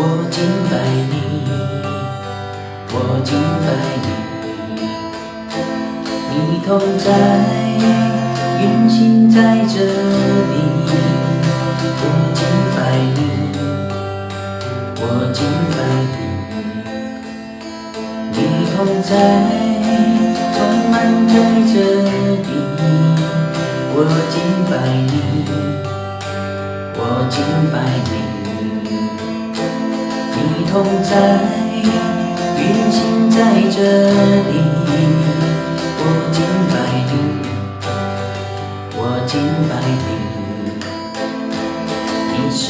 我敬拜你，我敬拜你，你同在，运行在这里。我敬拜你，我敬拜你，你同在，充满在这里。我敬拜你，我敬拜你，你同在，运行在这里。我敬拜你，我敬拜你，你是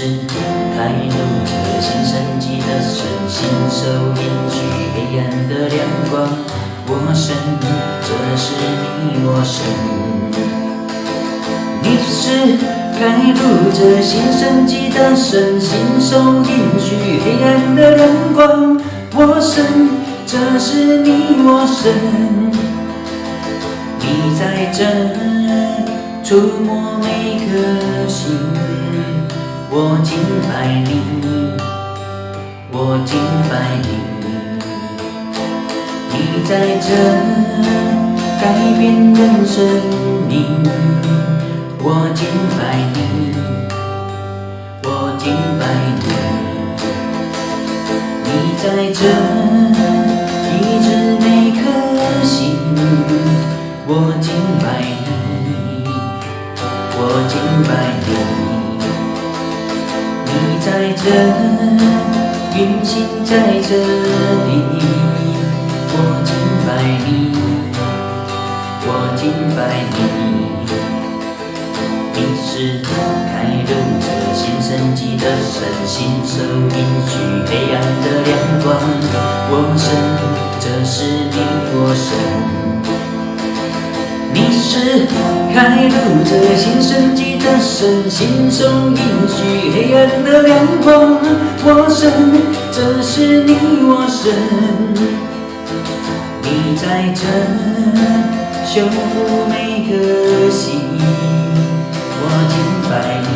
开路者新生机的神，信手引去黑暗的亮光。我神，这是你我神。你是开路者新生机的神，信手引去黑暗的亮光。我神，这是你我神。你在这触摸每颗心，我敬拜你，我敬拜你。你在这改变人生命，我敬拜你，我敬拜你。你在这医治每颗心，我敬拜你，我敬拜你。你在这运行在这里，我敬拜你，我敬拜你。你是开路者新生机的神，信手引去黑暗的亮光。我神，这是你我神。你是开路者新生机的神，信手引去黑暗的亮光。我神，这是你我神。你在这修复每颗心，我敬拜你，